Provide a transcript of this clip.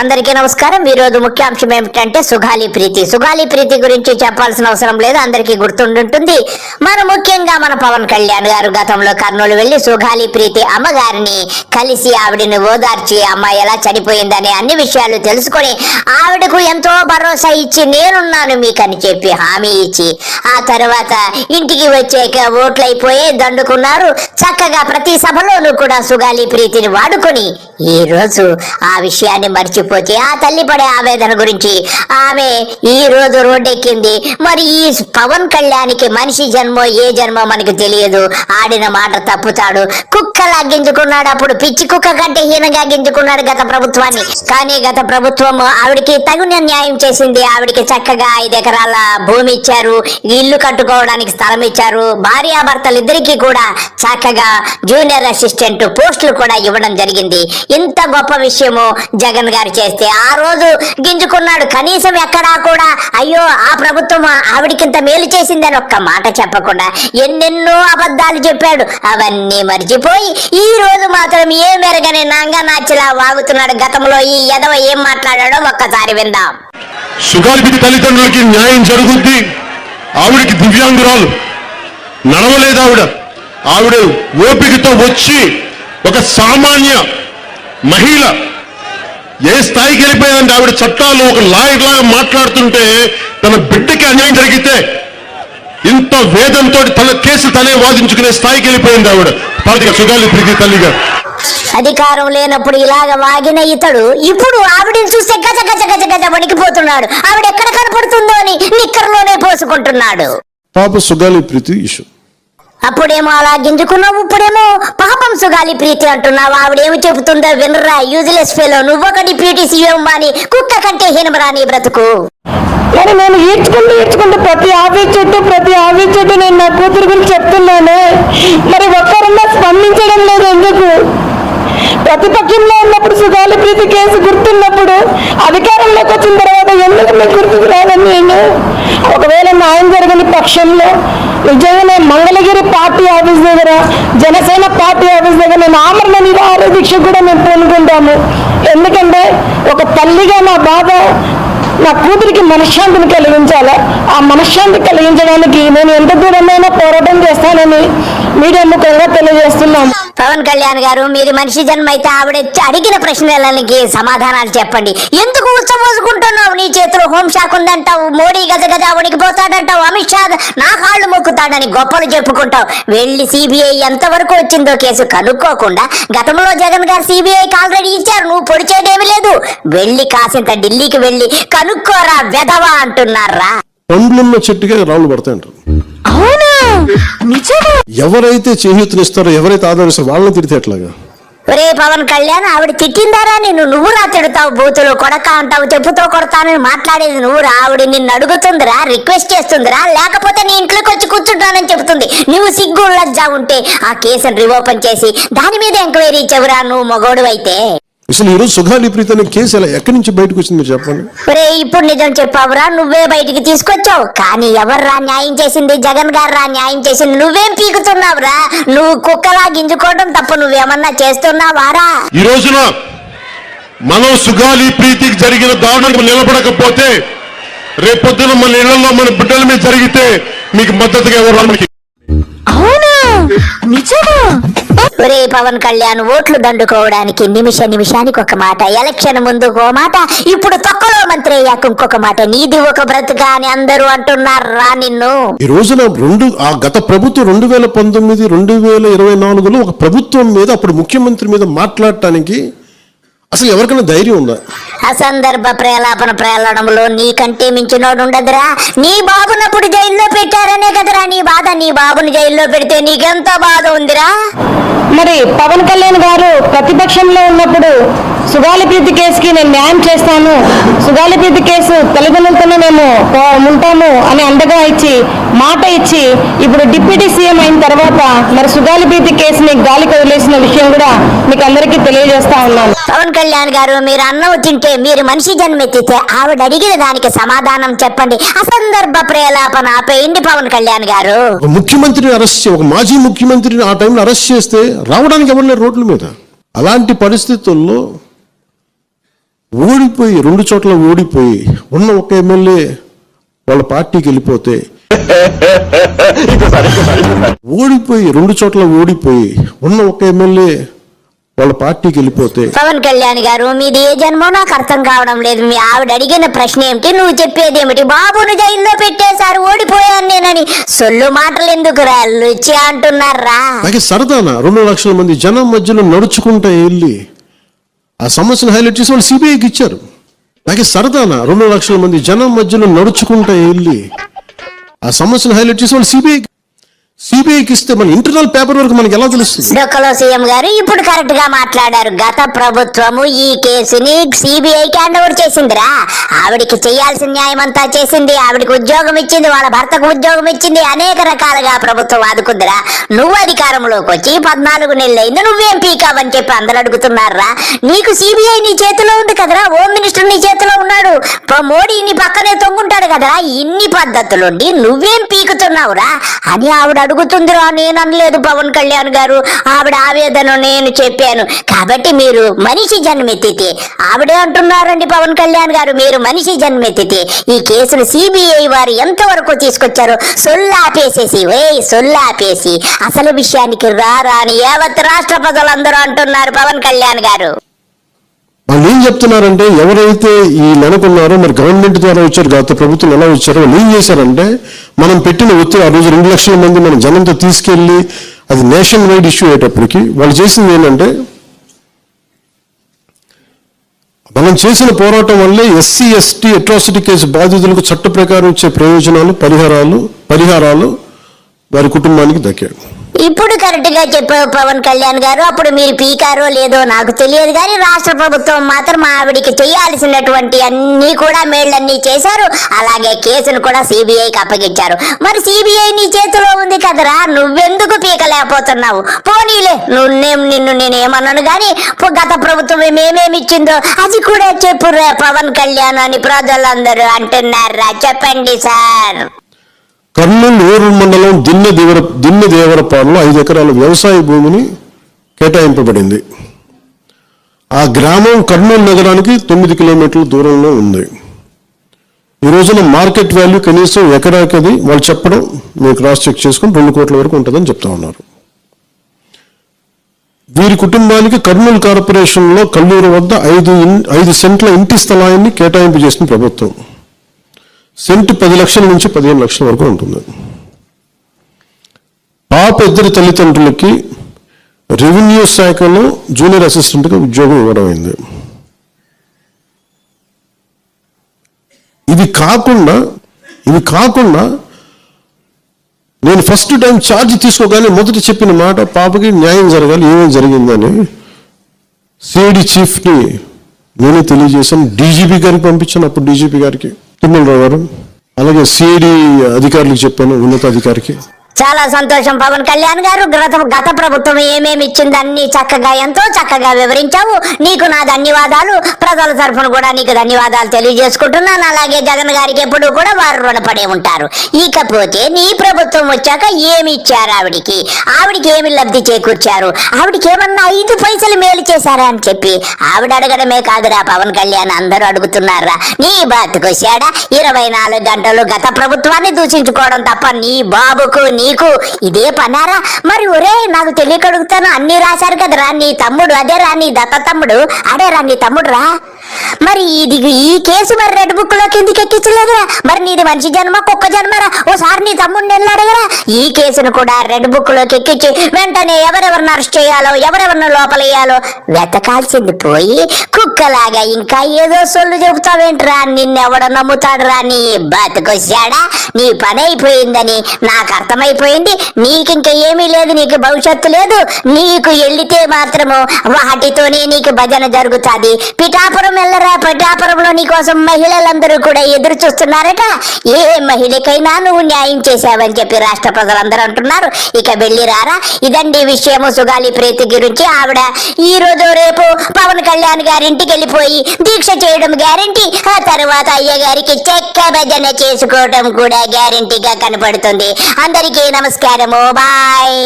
అందరికీ నమస్కారం. ఈ రోజు ముఖ్యాంశం ఏమిటంటే సుగాలి ప్రీతి గురించి చెప్పాల్సిన అవసరం లేదు, అందరికీ గుర్తుంటుంది. ముఖ్యంగా మన పవన్ కళ్యాణ్ గారు గతంలో కర్నూలు వెళ్లి సుగాలి ప్రీతి అమ్మగారిని కలిసి ఆవిడని ఓదార్చి అమ్మాయి ఎలా చనిపోయిందని అన్ని విషయాలు తెలుసుకొని ఆవిడకు ఎంతో భరోసా ఇచ్చి నేనున్నాను మీకని చెప్పి హామీ ఇచ్చి ఆ తర్వాత ఇంటికి వచ్చాక ఓట్లయిపోయి దండుకున్నారు. చక్కగా ప్రతి సభలోనూ కూడా సుగాలి ప్రీతిని వాడుకొని ఈ రోజు ఆ విషయాన్ని మర్చిపోతే ఆ తల్లి పడే ఆవేదన గురించి ఆమె ఈ రోజు రోడ్డెక్కింది. మరి ఈ పవన్ కళ్యాణ్కి మనిషి జన్మో ఏ జన్మో మనకు తెలియదు. ఆడిన మాట తప్పుతాడు. కుక్కలా గింజుకున్నాడు, అప్పుడు పిచ్చి కుక్క కంటే హీనంగా గింజుకున్నాడు గత ప్రభుత్వాన్ని. కానీ గత ప్రభుత్వం ఆవిడికి తగిన న్యాయం చేసింది. ఆవిడికి చక్కగా 5 ఎకరాల భూమి ఇచ్చారు, ఇల్లు కట్టుకోవడానికి స్థలం ఇచ్చారు. భార్యాభర్తలు ఇద్దరికి కూడా చక్కగా జూనియర్ అసిస్టెంట్ పోస్టులు కూడా ఇవ్వడం జరిగింది. ఇంత గొప్ప విషయము జగన్ గారు చేస్తే ఆ రోజు గింజుకున్నాడు. కనీసం ఎక్కడా కూడా అయ్యో ఆ ప్రభుత్వం ఆవిడికింత మేలు చేసిందని ఒక్క మాట చెప్పకుండా ఎన్నెన్నో అబద్ధాలు చెప్పాడు. అవన్నీ మర్చిపోయి ఈ రోజు మాత్రం ఏ మెరుగని నంగా నాచిలా వాగుతున్నాడు. గతంలో ఈ ఎదవ ఏం మాట్లాడాడో ఒక్కసారి విందాం. సుగాలి తల్లిదండ్రులకి న్యాయం జరుగుద్ది. ఆవిడికి దివ్యాంగురాలు, నడవలేదు. ఆవిడ ఓపికతో వచ్చి ఒక సామాన్య మహిళ ఏ స్థాయికి వెళ్ళిపోయిందంటే ఆవిడ చట్టాలు ఒక లాయర్ లాగా మాట్లాడుతుంటే తన బిడ్డకి అన్యాయం జరిగితే ఇంత వేదంతో తన కేసు తనే వాదించుకునే స్థాయికి వెళ్ళిపోయింది ఆవిడ సుగాలి ప్రీతి తల్లిగా. అధికారం లేనప్పుడు ఇలాగ వాగిన ఇతడు ఇప్పుడు ఆవిడని చూస్తే గజ గజ గజ గజ వణికిపోతున్నాడు. ఆవిడ ఎక్కడ కనపడుతుందో అని నిక్కర్లోనే పోసుకుంటున్నాడు. పాప సుగాలి ప్రీతి ఇష్యూ. అప్పుడేమో అలా గింజుకున్నావు, ఇప్పుడేమో పాపం సుగాలి ప్రీతి అంటున్నావు. ఆవిడేమి చెబుతుందో వినరా యూజ్లెస్ ఫెలో. నువ్వొక డిప్యూటీ సీఎం అని కుక్క కంటే హీనమరా నీ బ్రతుకు. కానీ నేను ఈడ్చుకుంటూ ప్రతి ఆఫీస్ చుట్టూ నేను నా కూతురు గురించి చెప్తున్నాను. మరి ఒక్కరన్నా స్పందించడం లేదు ఎందుకు? ప్రతిపక్షంలో ఉన్నప్పుడు సుగాలి ప్రీతి కేసు గుర్తున్నప్పుడు అధికారంలోకి వచ్చిన తర్వాత ఎందుకు మీకు గుర్తుకు రాదని నేను ఒకవేళ న్యాయం జరగని పక్షంలో నిజంగానే మంగళగిరి పార్టీ ఆఫీస్ దగ్గర, జనసేన పార్టీ ఆఫీస్ దగ్గర నేను ఆమరణ నిరాహార దీక్ష కూడా మేము పూనుకుంటాము. ఎందుకంటే ఒక తల్లిగా నా బాధ నా కూతురికి మనశ్శాంతిని కలిగించాలా. ఆ మనశ్శాంతి కలిగించడానికి నేను ఎంత దూరమైనా పోరాటం చేస్తానని మీడియా ముఖంగా తెలియజేస్తున్నాను. పవన్ కళ్యాణ్ గారు, మీరు మనిషి జన్మ అయితే ఆవిడ అడిగిన ప్రశ్నలకి సమాధానాలు చెప్పండి. ఎందుకు ఉచ్చమోసుకుంటున్నావు? నీ చేతిలో హోంశాఖ ఉందంటావు, మోడీ గజ గజ వణికిపోతాడంటావు, అమిత్ షా నా కాళ్ళు మొక్కుతాడని గొప్పలు చెప్పుకుంటావు. వెళ్ళి సిబిఐ ఎంతవరకు వచ్చిందో కేసు కనుక్కోకుండా గతంలో జగన్ గారు సిబిఐకి ఆల్రెడీ ఇచ్చారు. నువ్వు పొడిచేదేమీ లేదు. వెళ్ళి కాసింత ఢిల్లీకి వెళ్ళి కనుక్కోరా వెధవా అంటున్నారా. పండ్లున్న చెట్టుగా రాళ్ళు పడతాయంటారు. అవునా? నిజమా? ఎవరైతే చేయూతనిస్తారో, ఎవరైతే ఆదరిస్తారో వాళ్ళని తిడితే ఎట్లాగా? ఒరే పవన్ కళ్యాణ్, ఆవిడ తిట్టిందారా నువ్వురా తిడతావు, బూతులు కొడక అంటావు, చెప్పుతో కొడతానని మాట్లాడేది నువ్వురా. ఆవిడ నిన్ను అడుగుతుందిరా, రిక్వెస్ట్ చేస్తుందిరా, లేకపోతే నీ ఇంట్లోకి వచ్చి కూర్చుంటానని చెబుతుంది. నువ్వు సిగ్గు లజ్జా ఉంటే ఆ కేసును రిఓపెన్ చేసి దాని మీద ఎంక్వైరీ చెవురా, నువ్వు మగోడు అయితే. అసలు ఈరోజు సుగాలి ప్రీతి అనే కేసు ఎలా ఎక్కడి నుంచి బయటకు వచ్చింది మీరు చెప్పండి. ఒరే ఇప్పుడు నిజం చెప్పావురా, నువ్వే బయటికి తీసుకొచ్చావు. కానీ ఎవర్రా న్యాయం చేసింది? జగన్ గారు రా న్యాయం చేసింది. నువ్వేం పీకుతున్నావురా? నువ్వు కుక్కలా గింజుకోవడం తప్ప నువ్వేమన్నా చేస్తున్నావారా? ఈ రోజున మనం సుగాలి ప్రీతికి జరిగిన దారుణానికి నిలబడకపోతే రేపొద్దున మన ఇళ్లలో మన బిడ్డల మీద జరిగితే మీకు మద్దతుగా ఎవరు? అవునా? నిజమా? ఒరే పవన్ కళ్యాణ్, ఓట్లు దండుకోవడానికి నిమిషానికి ఒక మాట, ఎలక్షన్ ముందు ఒక మాట, ఇప్పుడు తొక్కలో మంత్రి అయ్యాక ఇంకొక మాట. నీది ఒక బ్రతుక అని అందరూ అంటున్నారా నిన్ను. ఈ రోజున గత ప్రభుత్వం 2019, 2024లో ఒక ప్రభుత్వం మీద, అప్పుడు ముఖ్యమంత్రి మీద మాట్లాడటానికి అసలు ఎవరికైనా ధైర్యం ఉందా? అసందర్భ ప్రేలాపనలో నీకంటే మించినోడు ఉండదురా. నీ బాబునప్పుడు జైల్లో పెట్టారనే కదరా నీ బాధ. నీ బాబుని జైల్లో పెడితే నీకెంత బాధ ఉందిరా. మరి పవన్ కళ్యాణ్ గారు ప్రతిపక్షంలో ఉన్నప్పుడు సుగాలి ప్రీతి కేసుకి నేను న్యాయం చేస్తాను, సుగాలి ప్రీతి కేసు తల్లిదండ్రులతోనే మేము ఉంటాము అని అండగా మాట ఇచ్చి ఇప్పుడు డిప్యూటీ సీఎం అయిన తర్వాత మరి సుగాలి ప్రీతి కేసుని గాలికి వదిలేసిన విషయం కూడా మీకు అందరికీ తెలియజేస్తా ఉన్నాను. పవన్ కళ్యాణ్ గారు, మీరు అన్నం తింటే, మీరు మనిషి జన్మెత్తితే ఆవిడ అడిగిన దానికి సమాధానం చెప్పండి. అసందర్భ ప్రేలాపన ఆపేయండి పవన్ కళ్యాణ్ గారు. ముఖ్యమంత్రిని అరెస్ట్ ఒక మాజీ ముఖ్యమంత్రిని ఆ టైంలో అరెస్ట్ చేస్తే రావడానికి ఎవరు లేరు రోడ్ల మీద. అలాంటి పరిస్థితుల్లో ఓడిపోయి 2 చోట్ల ఓడిపోయి ఉన్న ఒక ఎమ్మెల్యే వాళ్ళ పార్టీకి వెళ్ళిపోతే, ఓడిపోయి 2 చోట్ల ఓడిపోయి ఉన్న ఒక ఎమ్మెల్యే వాళ్ళ పార్టీకి వెళ్ళిపోతే, పవన్ కళ్యాణ్ గారు మీది ఏ జన్మో నాకు అర్థం కావడం లేదు. మీ ఆవిడ అడిగిన ప్రశ్న ఏమిటి, నువ్వు చెప్పేది ఏమిటి? బాబును జైల్లో పెట్టేశారు, ఓడిపోయాను నేనని సొల్లు మాటలు ఎందుకు రా లుచి అంటున్నారా? నాకు సరదానా 2 లక్షల మంది జనం మధ్యలో నడుచుకుంటా వెళ్ళి ఆ సమస్యను హైలైట్ చేసి వాళ్ళు సిబిఐకి ఇచ్చారు. నాకు సరదానా 2 లక్షల మంది జనం మధ్యలో నడుచుకుంటా వెళ్ళి ఆ సమస్యను హైలైట్ చేసి వాళ్ళు సిబిఐకి ఇస్తే మన ఇంటర్నల్ పేపర్ వరకు మనకి ఎలా తెలుస్తుంది? డొక్కలో సీఎం గారు ఇప్పుడు కరెక్ట్ గా మాట్లాడారు. గత ప్రభుత్వము ఈ కేసుని సిబిఐకి హ్యాండ్ ఓవర్ చేసిందిరా. ఆవిడికి చేయాల్సిన న్యాయం అంతా చేసింది. ఆవిడికి ఉద్యోగం ఇచ్చింది, వాళ్ళ భర్తకు ఉద్యోగం ఇచ్చింది, అనేక రకాలుగా ప్రభుత్వం ఆదుకుందిరా. నువ్వు అధికారంలోకి వచ్చి 14 నెలలైంది, నువ్వేం పీకావని చెప్పి అందరూ అడుగుతున్నారా? నీకు సిబిఐ నీ చేతిలో ఉంది కదరా, హోమ్ మినిస్టర్ నీ చేతిలో ఉన్నాడు, మోడీ నీ పక్కనే తొంగుంటాడు కదరా. ఇన్ని పద్ధతులుండి నువ్వేం పీకుతున్నావురా అని ఆవిడ అడుగుతుందిరా. నేను అనలేదు పవన్ కళ్యాణ్ గారు, ఆవిడ ఆవేదన నేను చెప్పాను. కాబట్టి మీరు మనిషి జన్మెత్తితే, ఆవిడే అంటున్నారండి పవన్ కళ్యాణ్ గారు, మీరు మనిషి జన్మెత్తితే ఈ కేసును సిబిఐ వారు ఎంతవరకు తీసుకొచ్చారో సొల్లాపేసి అసలు విషయానికి రారా అని యావత్ రాష్ట్ర ప్రజలందరూ అంటున్నారు పవన్ కళ్యాణ్ గారు. వాళ్ళు ఏం చెప్తున్నారంటే, ఎవరైతే ఈ నెలకొన్నారో మరి గవర్నమెంట్ ద్వారా వచ్చారు, గత ప్రభుత్వం ఎలా వచ్చారో వాళ్ళు ఏం చేశారంటే, మనం పెట్టిన ఒత్తిడి ఆ రోజు 2 లక్షల మంది మన జనంతో తీసుకెళ్లి అది నేషన్ వైడ్ ఇష్యూ అయ్యేటప్పటికి వాళ్ళు చేసింది ఏంటంటే, మనం చేసిన పోరాటం వల్లే ఎస్సీ ఎస్టీ అట్రాసిటీ కేసు బాధితులకు చట్ట ప్రకారం ఇచ్చే ప్రయోజనాలు పరిహారాలు వారి కుటుంబానికి దక్కాయి. ఇప్పుడు కరెక్ట్ గా చెప్పావు పవన్ కళ్యాణ్ గారు. అప్పుడు మీరు పీకారో లేదో నాకు తెలియదు కానీ రాష్ట్ర ప్రభుత్వం మాత్రం ఆవిడికి చేయాల్సినటువంటి అన్ని కూడా మేళ్లన్నీ చేశారు. అలాగే కేసును కూడా సిబిఐకి అప్పగించారు. మరి సిబిఐ నీ చేతిలో ఉంది కదరా, నువ్వెందుకు పీకలేకపోతున్నావు? పోనీలే, నిన్ను నేనేమన్నాను కానీ గత ప్రభుత్వం ఏమేమి ఇచ్చిందో అది కూడా చెప్పురా పవన్ కళ్యాణ్ అని ప్రజలందరూ అంటున్నారా? చెప్పండి సార్. కర్నూలు రూరల్ మండలం దిన్నెదేవరపాడులో 5 ఎకరాల వ్యవసాయ భూమిని కేటాయింపబడింది. ఆ గ్రామం కర్నూలు నగరానికి 9 కిలోమీటర్ల దూరంలో ఉంది. ఈ రోజున మార్కెట్ వాల్యూ కనీసం ఎకరాకి అది వాళ్ళు చెప్పడం మీరు క్రాస్ చెక్ చేసుకుని 2 కోట్ల వరకు ఉంటుందని చెప్తా ఉన్నారు. వీరి కుటుంబానికి కర్నూలు కార్పొరేషన్లో కల్లూరు వద్ద 5 సెంట్ల ఇంటి స్థలాన్ని కేటాయింపు చేసిన ప్రభుత్వం. సెంటు 10 లక్షల నుంచి 15 లక్షల వరకు ఉంటుంది. పాప ఇద్దరు తల్లిదండ్రులకి రెవెన్యూ శాఖలో జూనియర్ అసిస్టెంట్గా ఉద్యోగం ఇవ్వడం అయింది. ఇవి కాకుండా నేను ఫస్ట్ టైం ఛార్జ్ తీసుకోగానే మొదట చెప్పిన మాట, పాపకి న్యాయం జరగాలి, ఏమేమి జరిగిందని సిఐడి చీఫ్ని నేనే తెలియజేశాను. డీజీపీ గారికి పంపించాను, అప్పుడు డీజీపీ గారికి తిమ్మలరావు గారు, అలాగే సిఐడి అధికారులకు చెప్పాను, ఉన్నతాధికారికి. చాలా సంతోషం పవన్ కళ్యాణ్ గారు. గత ప్రభుత్వం ఏమేమి ఇచ్చింది అన్ని చక్కగా ఎంతో చక్కగా వివరించావు. నీకు నా ధన్యవాదాలు. ప్రజల తరఫున కూడా నీకు ధన్యవాదాలు తెలియజేసుకుంటున్నాను. అలాగే జగన్ గారికి ఎప్పుడు కూడా వారు రుణపడే ఉంటారు. ఇకపోతే నీ ప్రభుత్వం వచ్చాక ఏమి ఇచ్చారు ఆవిడికి ఏమి లబ్ధి చేకూర్చారు, ఆవిడికి ఏమన్నా 5 పైసలు మేలు చేశారా అని చెప్పి ఆవిడ అడగడమే కాదురా పవన్ కళ్యాణ్, అందరూ అడుగుతున్నారా. నీ బతుకొచ్చాడా 24 గంటలు గత ప్రభుత్వాన్ని దూషించుకోవడం తప్ప నీ బాబుకు నీకు ఇదే పనారా? మరి ఒరే నాకు తెలియక అడుగుతాను, అన్ని రాశారు కదరా నీ తమ్ముడు, అదేరా నీ దత్త తమ్ముడు, అడేరా నీ తమ్ముడు రా. మరి ఈ కేసు మరి రెడ్ బుక్ లోకి ఎందుకు ఎక్కించలేదురా? మరి నీది మనిషి జన్మ కుక్క జన్మరా? ఓసారి నీ తమ్ముడిని వెళ్ళి అడగరా. ఈ కేసును కూడా రెడ్ బుక్ లోకి ఎక్కించి వెంటనే ఎవరెవరిని అరెస్ట్ చేయాలో, ఎవరెవరిని లోపలేయాలో వెతకాల్సింది పోయి కుక్కలాగా ఇంకా ఏదో సొల్లు చెబుతావేంట్రా? నిన్నెవడ నమ్ముతాడురా? నీ బతుకొచ్చాడా? నీ పని అయిపోయిందని నాకు అర్థమైపోయింది. నీకింక ఏమీ లేదు, నీకు భవిష్యత్తు లేదు. నీకు వెళ్లితే మాత్రము వాటితోనే నీకు భజన జరుగుతుంది. పిఠాపురం వెళ్ళరా, పిఠాపురంలో నీకోసం మహిళలందరూ కూడా ఎదురు చూస్తున్నారట. ఏ మహిళకైనా నువ్వు న్యాయం చేశావని చెప్పి రాష్ట్ర ప్రజలందరూ అంటున్నారు. ఇక వెళ్ళి రారా. ఇదండి విషయము సుగాలి ప్రీతి గురించి. ఆవిడ ఈ రోజు రేపు పవన్ కళ్యాణ్ గారింటికి వెళ్ళిపోయి దీక్ష చేయడం గ్యారంటీ. ఆ తర్వాత అయ్య గారికి చెక్క భజన చేసుకోవడం కూడా గ్యారంటీగా కనపడుతుంది. అందరికీ నమస్కారము, బాయ్.